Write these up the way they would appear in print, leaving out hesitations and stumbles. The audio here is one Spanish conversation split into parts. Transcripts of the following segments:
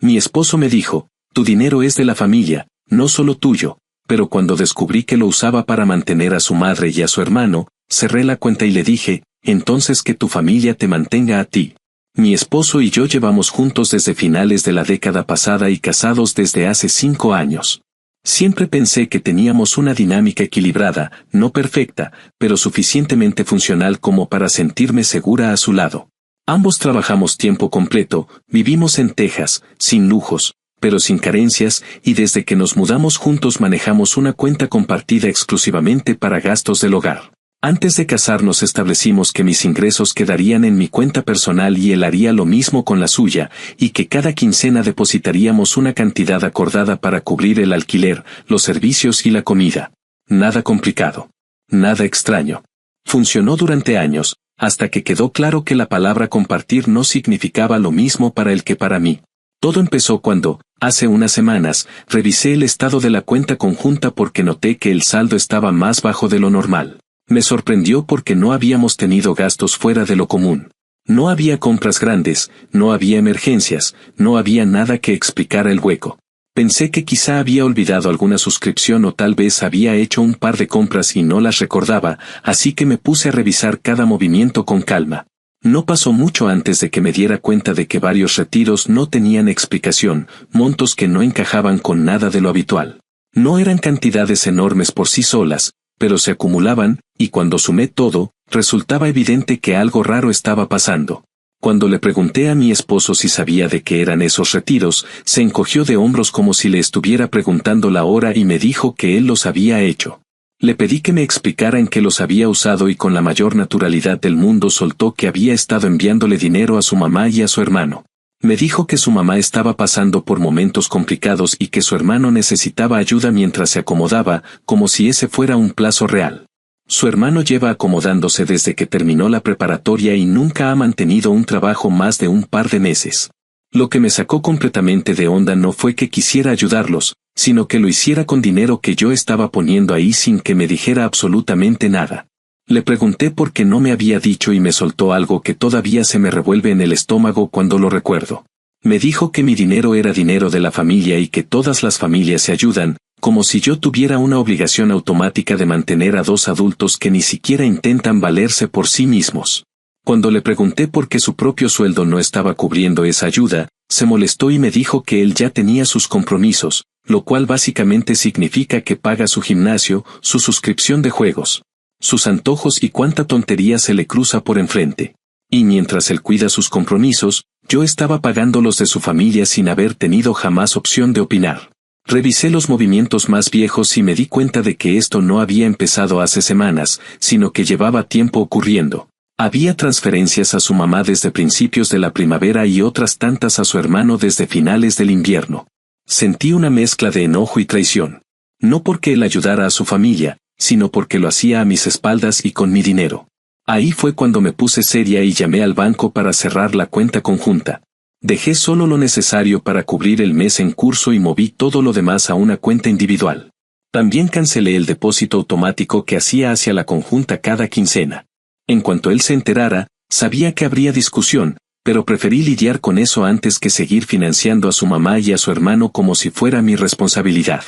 Mi esposo me dijo, tu dinero es de la familia, no solo tuyo, pero cuando descubrí que lo usaba para mantener a su madre y a su hermano, cerré la cuenta y le dije, entonces que tu familia te mantenga a ti. Mi esposo y yo llevamos juntos desde finales de la década pasada y casados desde hace 5 años. Siempre pensé que teníamos una dinámica equilibrada, no perfecta, pero suficientemente funcional como para sentirme segura a su lado. Ambos trabajamos tiempo completo, vivimos en Texas, sin lujos, pero sin carencias, y desde que nos mudamos juntos manejamos una cuenta compartida exclusivamente para gastos del hogar. Antes de casarnos establecimos que mis ingresos quedarían en mi cuenta personal y él haría lo mismo con la suya, y que cada quincena depositaríamos una cantidad acordada para cubrir el alquiler, los servicios y la comida. Nada complicado. Nada extraño. Funcionó durante años, hasta que quedó claro que la palabra compartir no significaba lo mismo para él que para mí. Todo empezó cuando, hace unas semanas, revisé el estado de la cuenta conjunta porque noté que el saldo estaba más bajo de lo normal. Me sorprendió porque no habíamos tenido gastos fuera de lo común. No había compras grandes, no había emergencias, no había nada que explicara el hueco. Pensé que quizá había olvidado alguna suscripción o tal vez había hecho un par de compras y no las recordaba, así que me puse a revisar cada movimiento con calma. No pasó mucho antes de que me diera cuenta de que varios retiros no tenían explicación, montos que no encajaban con nada de lo habitual. No eran cantidades enormes por sí solas, pero se acumulaban, y cuando sumé todo, resultaba evidente que algo raro estaba pasando. Cuando le pregunté a mi esposo si sabía de qué eran esos retiros, se encogió de hombros como si le estuviera preguntando la hora y me dijo que él los había hecho. Le pedí que me explicara en qué los había usado y con la mayor naturalidad del mundo soltó que había estado enviándole dinero a su mamá y a su hermano. Me dijo que su mamá estaba pasando por momentos complicados y que su hermano necesitaba ayuda mientras se acomodaba, como si ese fuera un plazo real. Su hermano lleva acomodándose desde que terminó la preparatoria y nunca ha mantenido un trabajo más de un par de meses. Lo que me sacó completamente de onda no fue que quisiera ayudarlos, sino que lo hiciera con dinero que yo estaba poniendo ahí sin que me dijera absolutamente nada. Le pregunté por qué no me había dicho y me soltó algo que todavía se me revuelve en el estómago cuando lo recuerdo. Me dijo que mi dinero era dinero de la familia y que todas las familias se ayudan, como si yo tuviera una obligación automática de mantener a 2 adultos que ni siquiera intentan valerse por sí mismos. Cuando le pregunté por qué su propio sueldo no estaba cubriendo esa ayuda, se molestó y me dijo que él ya tenía sus compromisos, lo cual básicamente significa que paga su gimnasio, su suscripción de juegos, sus antojos y cuánta tontería se le cruza por enfrente. Y mientras él cuida sus compromisos, yo estaba pagando los de su familia sin haber tenido jamás opción de opinar. Revisé los movimientos más viejos y me di cuenta de que esto no había empezado hace semanas, sino que llevaba tiempo ocurriendo. Había transferencias a su mamá desde principios de la primavera y otras tantas a su hermano desde finales del invierno. Sentí una mezcla de enojo y traición. No porque él ayudara a su familia, sino porque lo hacía a mis espaldas y con mi dinero. Ahí fue cuando me puse seria y llamé al banco para cerrar la cuenta conjunta. Dejé solo lo necesario para cubrir el mes en curso y moví todo lo demás a una cuenta individual. También cancelé el depósito automático que hacía hacia la conjunta cada quincena. En cuanto él se enterara, sabía que habría discusión, pero preferí lidiar con eso antes que seguir financiando a su mamá y a su hermano como si fuera mi responsabilidad.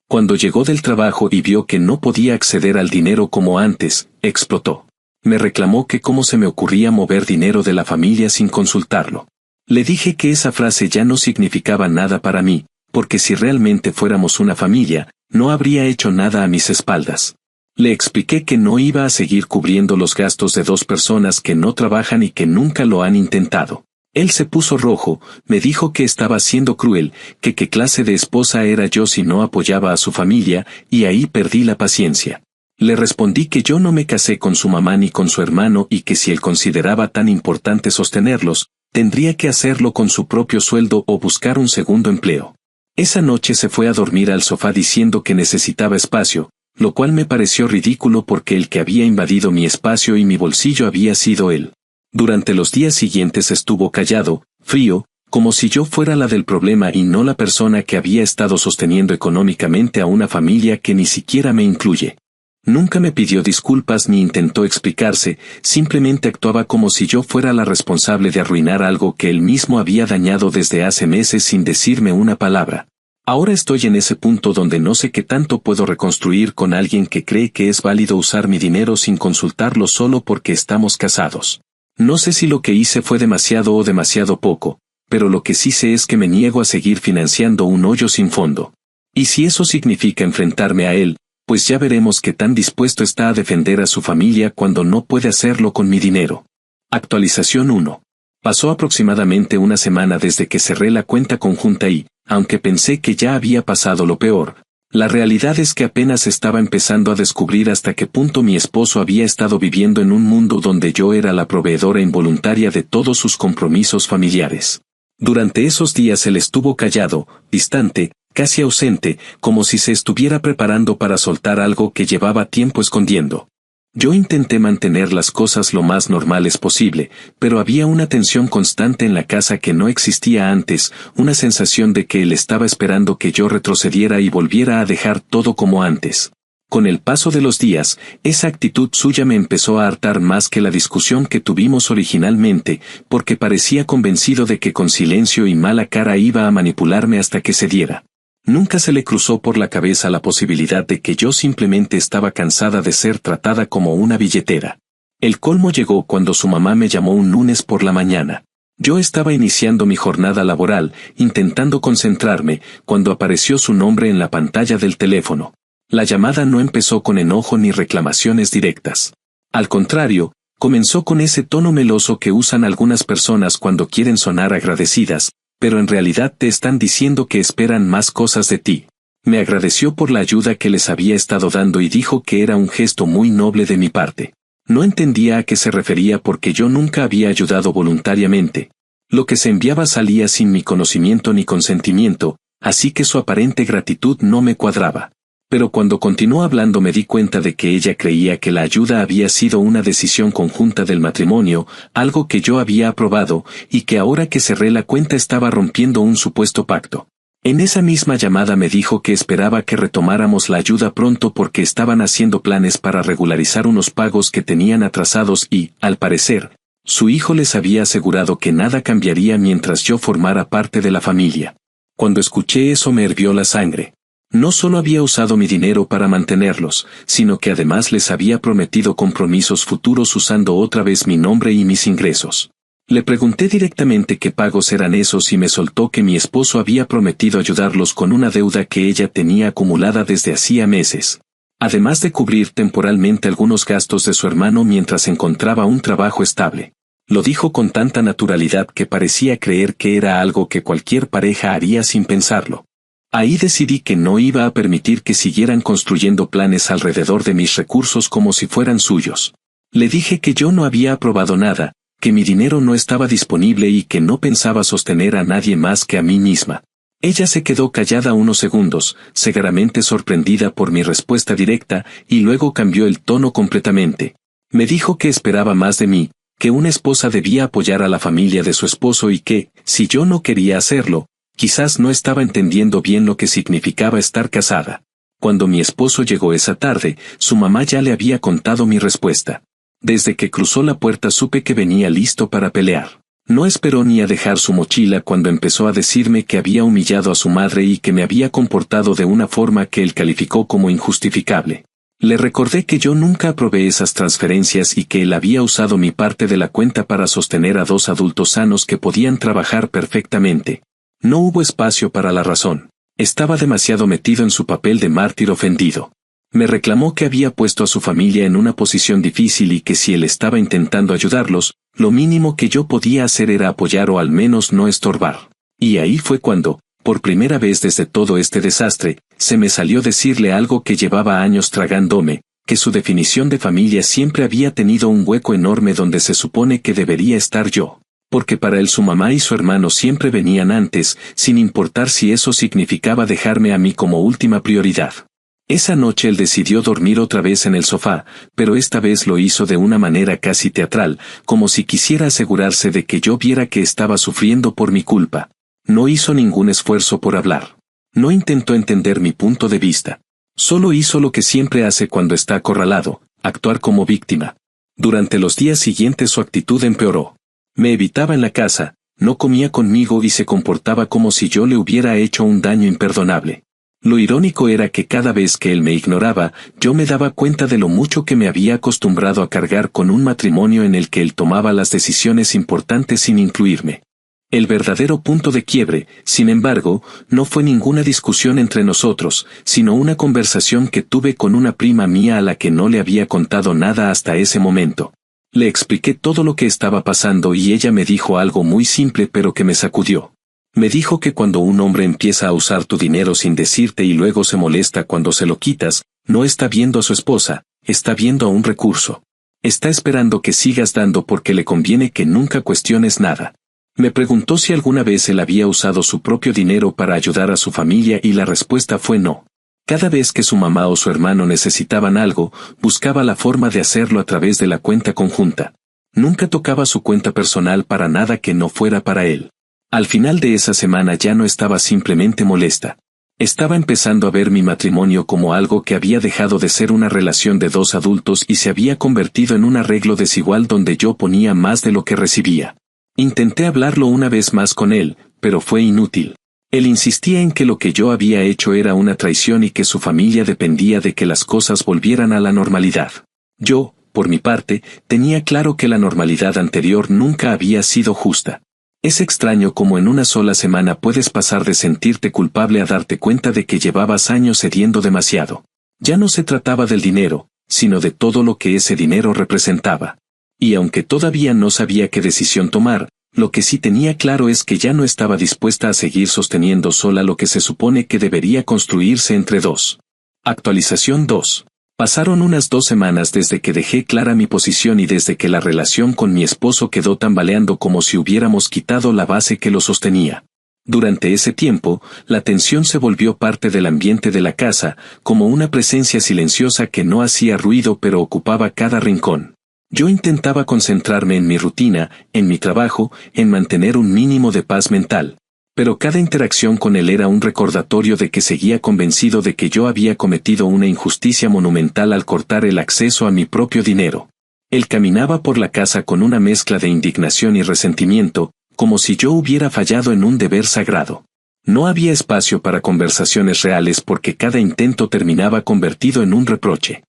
Cuando llegó del trabajo y vio que no podía acceder al dinero como antes, explotó. Me reclamó que cómo se me ocurría mover dinero de la familia sin consultarlo. Le dije que esa frase ya no significaba nada para mí, porque si realmente fuéramos una familia, no habría hecho nada a mis espaldas. Le expliqué que no iba a seguir cubriendo los gastos de 2 personas que no trabajan y que nunca lo han intentado. Él se puso rojo, me dijo que estaba siendo cruel, que qué clase de esposa era yo si no apoyaba a su familia, y ahí perdí la paciencia. Le respondí que yo no me casé con su mamá ni con su hermano y que si él consideraba tan importante sostenerlos, tendría que hacerlo con su propio sueldo o buscar un segundo empleo. Esa noche se fue a dormir al sofá diciendo que necesitaba espacio, lo cual me pareció ridículo porque el que había invadido mi espacio y mi bolsillo había sido él. Durante los días siguientes estuvo callado, frío, como si yo fuera la del problema y no la persona que había estado sosteniendo económicamente a una familia que ni siquiera me incluye. Nunca me pidió disculpas ni intentó explicarse, simplemente actuaba como si yo fuera la responsable de arruinar algo que él mismo había dañado desde hace meses sin decirme una palabra. Ahora estoy en ese punto donde no sé qué tanto puedo reconstruir con alguien que cree que es válido usar mi dinero sin consultarlo solo porque estamos casados. No sé si lo que hice fue demasiado o demasiado poco, pero lo que sí sé es que me niego a seguir financiando un hoyo sin fondo. Y si eso significa enfrentarme a él, pues ya veremos qué tan dispuesto está a defender a su familia cuando no puede hacerlo con mi dinero. Actualización 1. Pasó aproximadamente una semana desde que cerré la cuenta conjunta y, aunque pensé que ya había pasado lo peor, la realidad es que apenas estaba empezando a descubrir hasta qué punto mi esposo había estado viviendo en un mundo donde yo era la proveedora involuntaria de todos sus compromisos familiares. Durante esos días él estuvo callado, distante, casi ausente, como si se estuviera preparando para soltar algo que llevaba tiempo escondiendo. Yo intenté mantener las cosas lo más normales posible, pero había una tensión constante en la casa que no existía antes, una sensación de que él estaba esperando que yo retrocediera y volviera a dejar todo como antes. Con el paso de los días, esa actitud suya me empezó a hartar más que la discusión que tuvimos originalmente, porque parecía convencido de que con silencio y mala cara iba a manipularme hasta que cediera. Nunca se le cruzó por la cabeza la posibilidad de que yo simplemente estaba cansada de ser tratada como una billetera. El colmo llegó cuando su mamá me llamó un lunes por la mañana. Yo estaba iniciando mi jornada laboral, intentando concentrarme, cuando apareció su nombre en la pantalla del teléfono. La llamada no empezó con enojo ni reclamaciones directas. Al contrario, comenzó con ese tono meloso que usan algunas personas cuando quieren sonar agradecidas, pero en realidad te están diciendo que esperan más cosas de ti. Me agradeció por la ayuda que les había estado dando y dijo que era un gesto muy noble de mi parte. No entendía a qué se refería porque yo nunca había ayudado voluntariamente. Lo que se enviaba salía sin mi conocimiento ni consentimiento, así que su aparente gratitud no me cuadraba. Pero cuando continuó hablando me di cuenta de que ella creía que la ayuda había sido una decisión conjunta del matrimonio, algo que yo había aprobado, y que ahora que cerré la cuenta estaba rompiendo un supuesto pacto. En esa misma llamada me dijo que esperaba que retomáramos la ayuda pronto porque estaban haciendo planes para regularizar unos pagos que tenían atrasados y, al parecer, su hijo les había asegurado que nada cambiaría mientras yo formara parte de la familia. Cuando escuché eso me hirvió la sangre. No solo había usado mi dinero para mantenerlos, sino que además les había prometido compromisos futuros usando otra vez mi nombre y mis ingresos. Le pregunté directamente qué pagos eran esos y me soltó que mi esposo había prometido ayudarlos con una deuda que ella tenía acumulada desde hacía meses. Además de cubrir temporalmente algunos gastos de su hermano mientras encontraba un trabajo estable. Lo dijo con tanta naturalidad que parecía creer que era algo que cualquier pareja haría sin pensarlo. Ahí decidí que no iba a permitir que siguieran construyendo planes alrededor de mis recursos como si fueran suyos. Le dije que yo no había aprobado nada, que mi dinero no estaba disponible y que no pensaba sostener a nadie más que a mí misma. Ella se quedó callada unos segundos, severamente sorprendida por mi respuesta directa, y luego cambió el tono completamente. Me dijo que esperaba más de mí, que una esposa debía apoyar a la familia de su esposo y que, si yo no quería hacerlo, quizás no estaba entendiendo bien lo que significaba estar casada. Cuando mi esposo llegó esa tarde, su mamá ya le había contado mi respuesta. Desde que cruzó la puerta supe que venía listo para pelear. No esperó ni a dejar su mochila cuando empezó a decirme que había humillado a su madre y que me había comportado de una forma que él calificó como injustificable. Le recordé que yo nunca aprobé esas transferencias y que él había usado mi parte de la cuenta para sostener a 2 adultos sanos que podían trabajar perfectamente. No hubo espacio para la razón. Estaba demasiado metido en su papel de mártir ofendido. Me reclamó que había puesto a su familia en una posición difícil y que si él estaba intentando ayudarlos, lo mínimo que yo podía hacer era apoyar o al menos no estorbar. Y ahí fue cuando, por primera vez desde todo este desastre, se me salió decirle algo que llevaba años tragándome, que su definición de familia siempre había tenido un hueco enorme donde se supone que debería estar yo. Porque para él su mamá y su hermano siempre venían antes, sin importar si eso significaba dejarme a mí como última prioridad. Esa noche él decidió dormir otra vez en el sofá, pero esta vez lo hizo de una manera casi teatral, como si quisiera asegurarse de que yo viera que estaba sufriendo por mi culpa. No hizo ningún esfuerzo por hablar. No intentó entender mi punto de vista. Solo hizo lo que siempre hace cuando está acorralado, actuar como víctima. Durante los días siguientes su actitud empeoró. Me evitaba en la casa, no comía conmigo y se comportaba como si yo le hubiera hecho un daño imperdonable. Lo irónico era que cada vez que él me ignoraba, yo me daba cuenta de lo mucho que me había acostumbrado a cargar con un matrimonio en el que él tomaba las decisiones importantes sin incluirme. El verdadero punto de quiebre, sin embargo, no fue ninguna discusión entre nosotros, sino una conversación que tuve con una prima mía a la que no le había contado nada hasta ese momento. Le expliqué todo lo que estaba pasando y ella me dijo algo muy simple pero que me sacudió. Me dijo que cuando un hombre empieza a usar tu dinero sin decirte y luego se molesta cuando se lo quitas, no está viendo a su esposa, está viendo a un recurso. Está esperando que sigas dando porque le conviene que nunca cuestiones nada. Me preguntó si alguna vez él había usado su propio dinero para ayudar a su familia y la respuesta fue no. Cada vez que su mamá o su hermano necesitaban algo, buscaba la forma de hacerlo a través de la cuenta conjunta. Nunca tocaba su cuenta personal para nada que no fuera para él. Al final de esa semana ya no estaba simplemente molesta. Estaba empezando a ver mi matrimonio como algo que había dejado de ser una relación de dos adultos y se había convertido en un arreglo desigual donde yo ponía más de lo que recibía. Intenté hablarlo una vez más con él, pero fue inútil. Él insistía en que lo que yo había hecho era una traición y que su familia dependía de que las cosas volvieran a la normalidad. Yo, por mi parte, tenía claro que la normalidad anterior nunca había sido justa. Es extraño cómo en una sola semana puedes pasar de sentirte culpable a darte cuenta de que llevabas años cediendo demasiado. Ya no se trataba del dinero, sino de todo lo que ese dinero representaba. Y aunque todavía no sabía qué decisión tomar, lo que sí tenía claro es que ya no estaba dispuesta a seguir sosteniendo sola lo que se supone que debería construirse entre dos. Actualización 2. Pasaron unas 2 semanas desde que dejé clara mi posición y desde que la relación con mi esposo quedó tambaleando como si hubiéramos quitado la base que lo sostenía. Durante ese tiempo, la tensión se volvió parte del ambiente de la casa, como una presencia silenciosa que no hacía ruido pero ocupaba cada rincón. Yo intentaba concentrarme en mi rutina, en mi trabajo, en mantener un mínimo de paz mental. Pero cada interacción con él era un recordatorio de que seguía convencido de que yo había cometido una injusticia monumental al cortar el acceso a mi propio dinero. Él caminaba por la casa con una mezcla de indignación y resentimiento, como si yo hubiera fallado en un deber sagrado. No había espacio para conversaciones reales porque cada intento terminaba convertido en un reproche.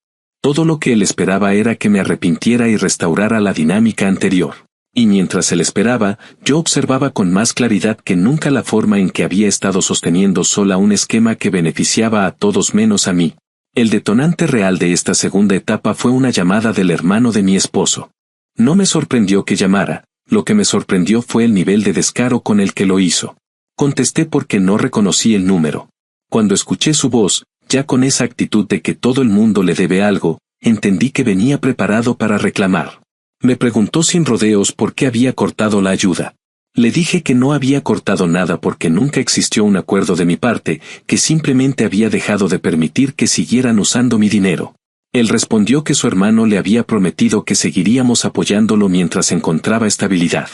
Todo lo que él esperaba era que me arrepintiera y restaurara la dinámica anterior. Y mientras él esperaba, yo observaba con más claridad que nunca la forma en que había estado sosteniendo sola un esquema que beneficiaba a todos menos a mí. El detonante real de esta segunda etapa fue una llamada del hermano de mi esposo. No me sorprendió que llamara, lo que me sorprendió fue el nivel de descaro con el que lo hizo. Contesté porque no reconocí el número. Cuando escuché su voz, ya con esa actitud de que todo el mundo le debe algo, entendí que venía preparado para reclamar. Me preguntó sin rodeos por qué había cortado la ayuda. Le dije que no había cortado nada porque nunca existió un acuerdo de mi parte, que simplemente había dejado de permitir que siguieran usando mi dinero. Él respondió que su hermano le había prometido que seguiríamos apoyándolo mientras encontraba estabilidad.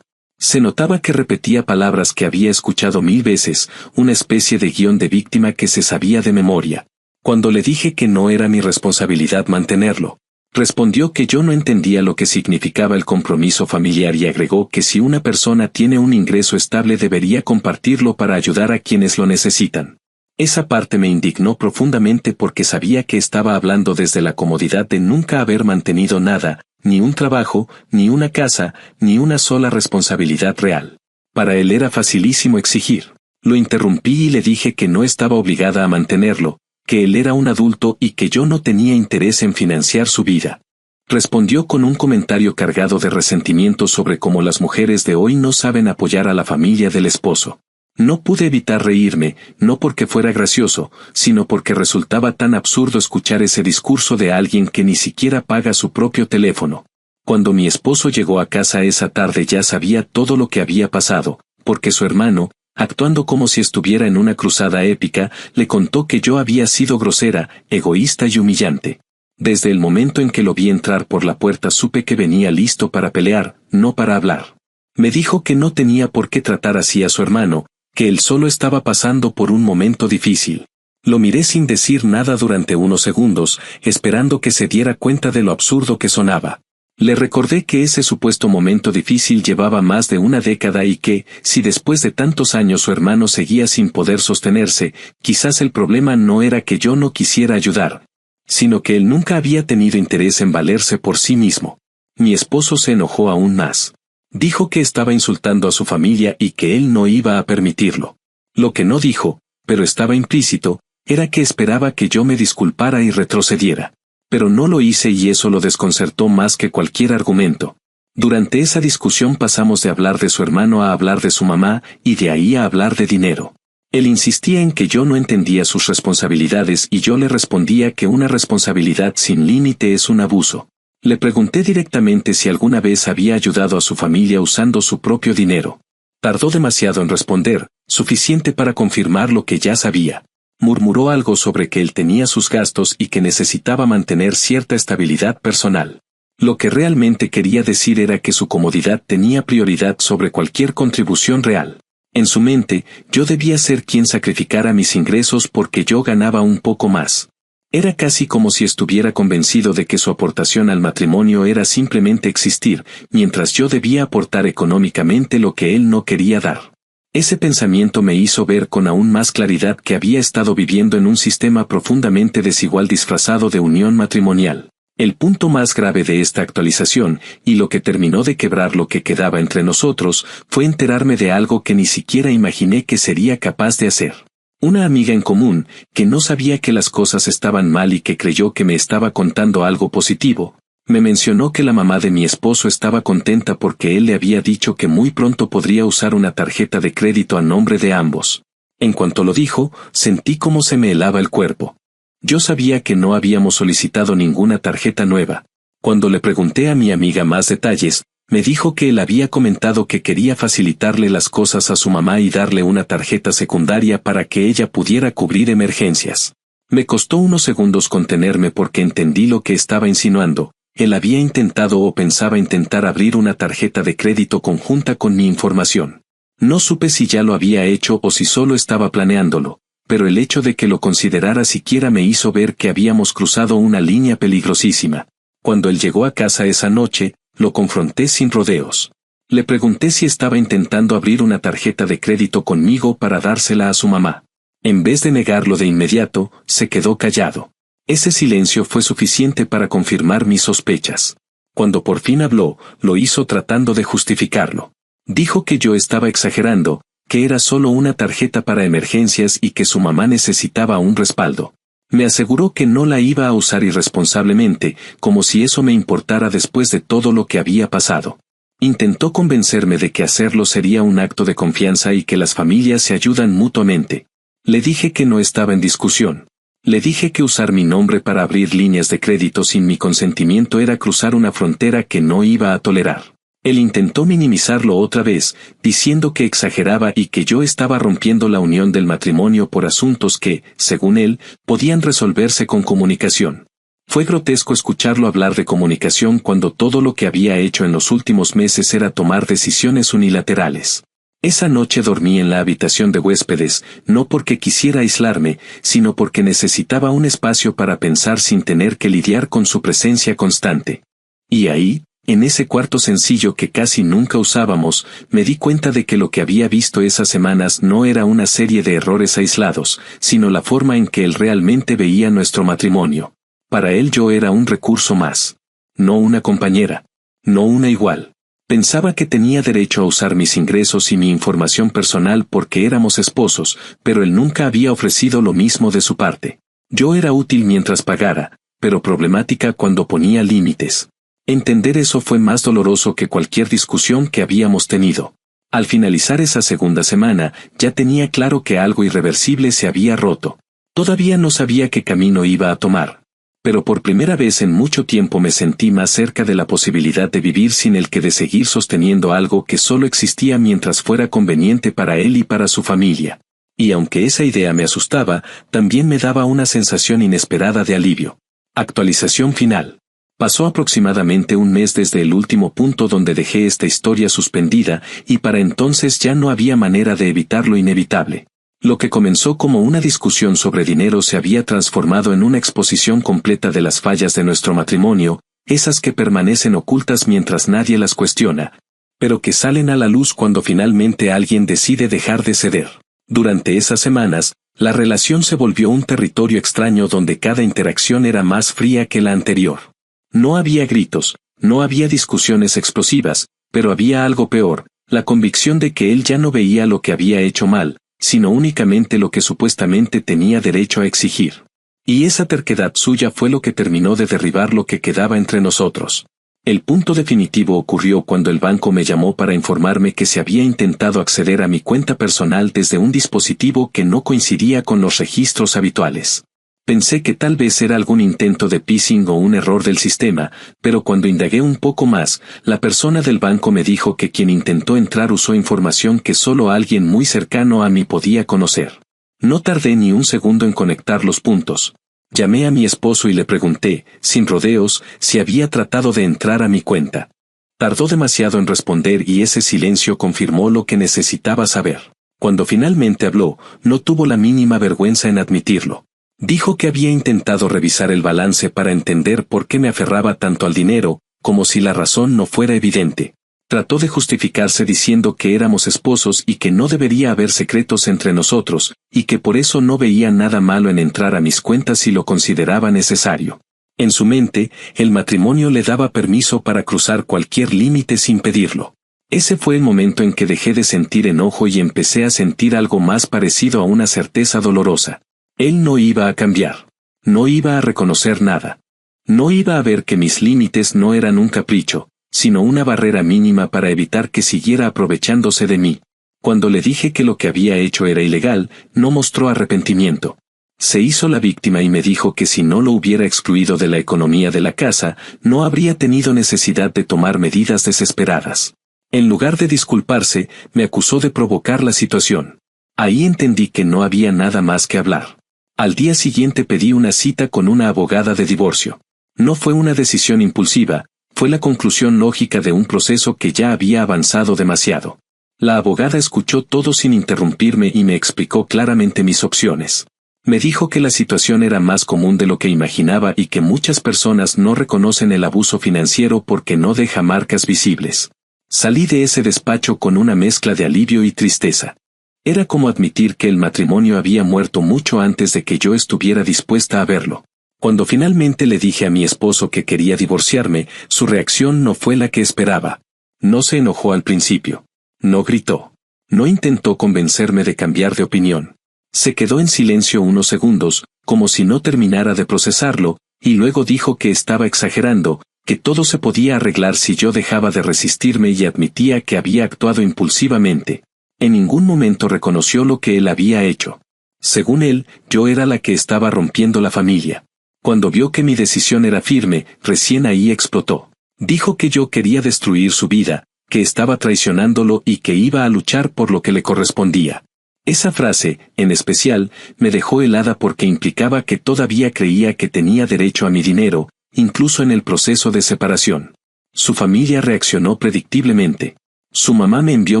Se notaba que repetía palabras que había escuchado 1000 veces, una especie de guión de víctima que se sabía de memoria. Cuando le dije que no era mi responsabilidad mantenerlo, respondió que yo no entendía lo que significaba el compromiso familiar y agregó que si una persona tiene un ingreso estable debería compartirlo para ayudar a quienes lo necesitan. Esa parte me indignó profundamente porque sabía que estaba hablando desde la comodidad de nunca haber mantenido nada, ni un trabajo, ni una casa, ni una sola responsabilidad real. Para él era facilísimo exigir. Lo interrumpí y le dije que no estaba obligada a mantenerlo, que él era un adulto y que yo no tenía interés en financiar su vida. Respondió con un comentario cargado de resentimiento sobre cómo las mujeres de hoy no saben apoyar a la familia del esposo. No pude evitar reírme, no porque fuera gracioso, sino porque resultaba tan absurdo escuchar ese discurso de alguien que ni siquiera paga su propio teléfono. Cuando mi esposo llegó a casa esa tarde ya sabía todo lo que había pasado, porque su hermano, actuando como si estuviera en una cruzada épica, le contó que yo había sido grosera, egoísta y humillante. Desde el momento en que lo vi entrar por la puerta supe que venía listo para pelear, no para hablar. Me dijo que no tenía por qué tratar así a su hermano, que él solo estaba pasando por un momento difícil. Lo miré sin decir nada durante unos segundos, esperando que se diera cuenta de lo absurdo que sonaba. Le recordé que ese supuesto momento difícil llevaba más de una década y que, si después de tantos años su hermano seguía sin poder sostenerse, quizás el problema no era que yo no quisiera ayudar, sino que él nunca había tenido interés en valerse por sí mismo. Mi esposo se enojó aún más. Dijo que estaba insultando a su familia y que él no iba a permitirlo. Lo que no dijo, pero estaba implícito, era que esperaba que yo me disculpara y retrocediera. Pero no lo hice y eso lo desconcertó más que cualquier argumento. Durante esa discusión pasamos de hablar de su hermano a hablar de su mamá, y de ahí a hablar de dinero. Él insistía en que yo no entendía sus responsabilidades y yo le respondía que una responsabilidad sin límite es un abuso. Le pregunté directamente si alguna vez había ayudado a su familia usando su propio dinero. Tardó demasiado en responder, suficiente para confirmar lo que ya sabía. Murmuró algo sobre que él tenía sus gastos y que necesitaba mantener cierta estabilidad personal. Lo que realmente quería decir era que su comodidad tenía prioridad sobre cualquier contribución real. En su mente, yo debía ser quien sacrificara mis ingresos porque yo ganaba un poco más. Era casi como si estuviera convencido de que su aportación al matrimonio era simplemente existir, mientras yo debía aportar económicamente lo que él no quería dar. Ese pensamiento me hizo ver con aún más claridad que había estado viviendo en un sistema profundamente desigual disfrazado de unión matrimonial. El punto más grave de esta actualización, y lo que terminó de quebrar lo que quedaba entre nosotros, fue enterarme de algo que ni siquiera imaginé que sería capaz de hacer. Una amiga en común, que no sabía que las cosas estaban mal y que creyó que me estaba contando algo positivo, me mencionó que la mamá de mi esposo estaba contenta porque él le había dicho que muy pronto podría usar una tarjeta de crédito a nombre de ambos. En cuanto lo dijo, sentí cómo se me helaba el cuerpo. Yo sabía que no habíamos solicitado ninguna tarjeta nueva. Cuando le pregunté a mi amiga más detalles, me dijo que él había comentado que quería facilitarle las cosas a su mamá y darle una tarjeta secundaria para que ella pudiera cubrir emergencias. Me costó unos segundos contenerme porque entendí lo que estaba insinuando. Él había intentado o pensaba intentar abrir una tarjeta de crédito conjunta con mi información. No supe si ya lo había hecho o si solo estaba planeándolo, pero el hecho de que lo considerara siquiera me hizo ver que habíamos cruzado una línea peligrosísima. Cuando él llegó a casa esa noche, lo confronté sin rodeos. Le pregunté si estaba intentando abrir una tarjeta de crédito conmigo para dársela a su mamá. En vez de negarlo de inmediato, se quedó callado. Ese silencio fue suficiente para confirmar mis sospechas. Cuando por fin habló, lo hizo tratando de justificarlo. Dijo que yo estaba exagerando, que era solo una tarjeta para emergencias y que su mamá necesitaba un respaldo. Me aseguró que no la iba a usar irresponsablemente, como si eso me importara después de todo lo que había pasado. Intentó convencerme de que hacerlo sería un acto de confianza y que las familias se ayudan mutuamente. Le dije que no estaba en discusión. Le dije que usar mi nombre para abrir líneas de crédito sin mi consentimiento era cruzar una frontera que no iba a tolerar. Él intentó minimizarlo otra vez, diciendo que exageraba y que yo estaba rompiendo la unión del matrimonio por asuntos que, según él, podían resolverse con comunicación. Fue grotesco escucharlo hablar de comunicación cuando todo lo que había hecho en los últimos meses era tomar decisiones unilaterales. Esa noche dormí en la habitación de huéspedes, no porque quisiera aislarme, sino porque necesitaba un espacio para pensar sin tener que lidiar con su presencia constante. Y ahí, en ese cuarto sencillo que casi nunca usábamos, me di cuenta de que lo que había visto esas semanas no era una serie de errores aislados, sino la forma en que él realmente veía nuestro matrimonio. Para él yo era un recurso más. No una compañera. No una igual. Pensaba que tenía derecho a usar mis ingresos y mi información personal porque éramos esposos, pero él nunca había ofrecido lo mismo de su parte. Yo era útil mientras pagara, pero problemática cuando ponía límites. Entender eso fue más doloroso que cualquier discusión que habíamos tenido. Al finalizar esa segunda semana, ya tenía claro que algo irreversible se había roto. Todavía no sabía qué camino iba a tomar. Pero por primera vez en mucho tiempo me sentí más cerca de la posibilidad de vivir sin el que de seguir sosteniendo algo que solo existía mientras fuera conveniente para él y para su familia. Y aunque esa idea me asustaba, también me daba una sensación inesperada de alivio. Actualización final. Pasó aproximadamente un mes desde el último punto donde dejé esta historia suspendida, y para entonces ya no había manera de evitar lo inevitable. Lo que comenzó como una discusión sobre dinero se había transformado en una exposición completa de las fallas de nuestro matrimonio, esas que permanecen ocultas mientras nadie las cuestiona, pero que salen a la luz cuando finalmente alguien decide dejar de ceder. Durante esas semanas, la relación se volvió un territorio extraño donde cada interacción era más fría que la anterior. No había gritos, no había discusiones explosivas, pero había algo peor, la convicción de que él ya no veía lo que había hecho mal, sino únicamente lo que supuestamente tenía derecho a exigir. Y esa terquedad suya fue lo que terminó de derribar lo que quedaba entre nosotros. El punto definitivo ocurrió cuando el banco me llamó para informarme que se había intentado acceder a mi cuenta personal desde un dispositivo que no coincidía con los registros habituales. Pensé que tal vez era algún intento de phishing o un error del sistema, pero cuando indagué un poco más, la persona del banco me dijo que quien intentó entrar usó información que solo alguien muy cercano a mí podía conocer. No tardé ni un segundo en conectar los puntos. Llamé a mi esposo y le pregunté, sin rodeos, si había tratado de entrar a mi cuenta. Tardó demasiado en responder y ese silencio confirmó lo que necesitaba saber. Cuando finalmente habló, no tuvo la mínima vergüenza en admitirlo. Dijo que había intentado revisar el balance para entender por qué me aferraba tanto al dinero, como si la razón no fuera evidente. Trató de justificarse diciendo que éramos esposos y que no debería haber secretos entre nosotros, y que por eso no veía nada malo en entrar a mis cuentas si lo consideraba necesario. En su mente, el matrimonio le daba permiso para cruzar cualquier límite sin pedirlo. Ese fue el momento en que dejé de sentir enojo y empecé a sentir algo más parecido a una certeza dolorosa. Él no iba a cambiar. No iba a reconocer nada. No iba a ver que mis límites no eran un capricho, sino una barrera mínima para evitar que siguiera aprovechándose de mí. Cuando le dije que lo que había hecho era ilegal, no mostró arrepentimiento. Se hizo la víctima y me dijo que si no lo hubiera excluido de la economía de la casa, no habría tenido necesidad de tomar medidas desesperadas. En lugar de disculparse, me acusó de provocar la situación. Ahí entendí que no había nada más que hablar. Al día siguiente pedí una cita con una abogada de divorcio. No fue una decisión impulsiva, fue la conclusión lógica de un proceso que ya había avanzado demasiado. La abogada escuchó todo sin interrumpirme y me explicó claramente mis opciones. Me dijo que la situación era más común de lo que imaginaba y que muchas personas no reconocen el abuso financiero porque no deja marcas visibles. Salí de ese despacho con una mezcla de alivio y tristeza. Era como admitir que el matrimonio había muerto mucho antes de que yo estuviera dispuesta a verlo. Cuando finalmente le dije a mi esposo que quería divorciarme, su reacción no fue la que esperaba. No se enojó al principio. No gritó. No intentó convencerme de cambiar de opinión. Se quedó en silencio unos segundos, como si no terminara de procesarlo, y luego dijo que estaba exagerando, que todo se podía arreglar si yo dejaba de resistirme y admitía que había actuado impulsivamente. En ningún momento reconoció lo que él había hecho. Según él, yo era la que estaba rompiendo la familia. Cuando vio que mi decisión era firme, recién ahí explotó. Dijo que yo quería destruir su vida, que estaba traicionándolo y que iba a luchar por lo que le correspondía. Esa frase, en especial, me dejó helada porque implicaba que todavía creía que tenía derecho a mi dinero, incluso en el proceso de separación. Su familia reaccionó predictiblemente. Su mamá me envió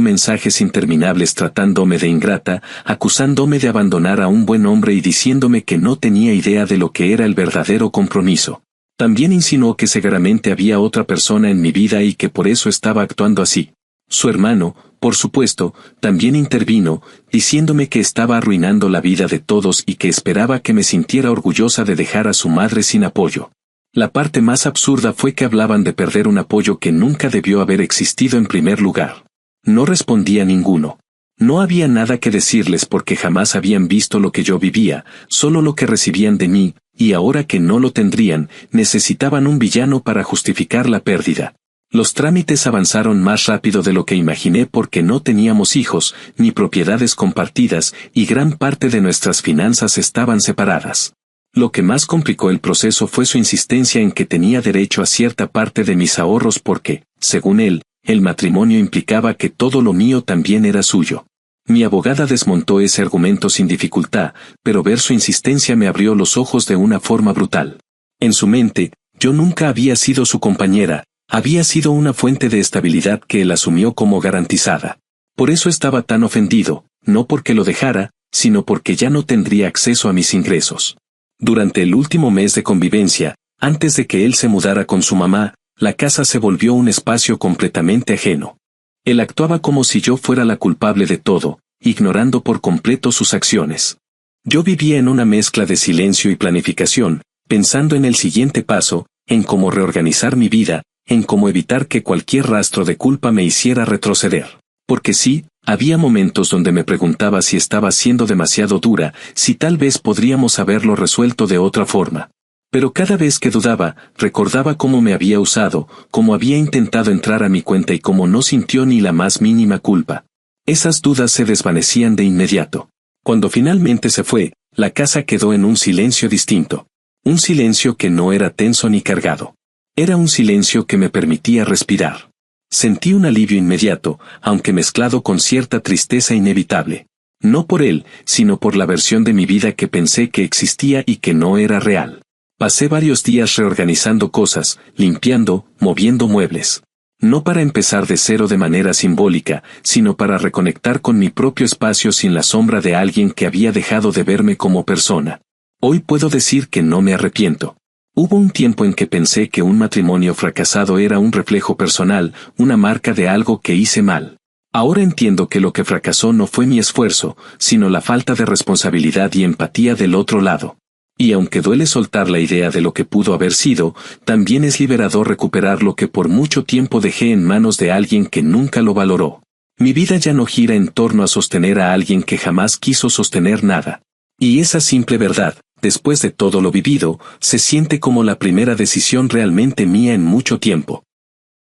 mensajes interminables tratándome de ingrata, acusándome de abandonar a un buen hombre y diciéndome que no tenía idea de lo que era el verdadero compromiso. También insinuó que seguramente había otra persona en mi vida y que por eso estaba actuando así. Su hermano, por supuesto, también intervino, diciéndome que estaba arruinando la vida de todos y que esperaba que me sintiera orgullosa de dejar a su madre sin apoyo. La parte más absurda fue que hablaban de perder un apoyo que nunca debió haber existido en primer lugar. No respondía ninguno. No había nada que decirles porque jamás habían visto lo que yo vivía, solo lo que recibían de mí, y ahora que no lo tendrían, necesitaban un villano para justificar la pérdida. Los trámites avanzaron más rápido de lo que imaginé porque no teníamos hijos, ni propiedades compartidas, y gran parte de nuestras finanzas estaban separadas. Lo que más complicó el proceso fue su insistencia en que tenía derecho a cierta parte de mis ahorros porque, según él, el matrimonio implicaba que todo lo mío también era suyo. Mi abogada desmontó ese argumento sin dificultad, pero ver su insistencia me abrió los ojos de una forma brutal. En su mente, yo nunca había sido su compañera, había sido una fuente de estabilidad que él asumió como garantizada. Por eso estaba tan ofendido, no porque lo dejara, sino porque ya no tendría acceso a mis ingresos. Durante el último mes de convivencia, antes de que él se mudara con su mamá, la casa se volvió un espacio completamente ajeno. Él actuaba como si yo fuera la culpable de todo, ignorando por completo sus acciones. Yo vivía en una mezcla de silencio y planificación, pensando en el siguiente paso, en cómo reorganizar mi vida, en cómo evitar que cualquier rastro de culpa me hiciera retroceder. Porque sí, había momentos donde me preguntaba si estaba siendo demasiado dura, si tal vez podríamos haberlo resuelto de otra forma. Pero cada vez que dudaba, recordaba cómo me había usado, cómo había intentado entrar a mi cuenta y cómo no sintió ni la más mínima culpa. Esas dudas se desvanecían de inmediato. Cuando finalmente se fue, la casa quedó en un silencio distinto. Un silencio que no era tenso ni cargado. Era un silencio que me permitía respirar. Sentí un alivio inmediato, aunque mezclado con cierta tristeza inevitable. No por él, sino por la versión de mi vida que pensé que existía y que no era real. Pasé varios días reorganizando cosas, limpiando, moviendo muebles. No para empezar de cero de manera simbólica, sino para reconectar con mi propio espacio sin la sombra de alguien que había dejado de verme como persona. Hoy puedo decir que no me arrepiento. Hubo un tiempo en que pensé que un matrimonio fracasado era un reflejo personal, una marca de algo que hice mal. Ahora entiendo que lo que fracasó no fue mi esfuerzo, sino la falta de responsabilidad y empatía del otro lado. Y aunque duele soltar la idea de lo que pudo haber sido, también es liberador recuperar lo que por mucho tiempo dejé en manos de alguien que nunca lo valoró. Mi vida ya no gira en torno a sostener a alguien que jamás quiso sostener nada. Y esa simple verdad, después de todo lo vivido, se siente como la primera decisión realmente mía en mucho tiempo.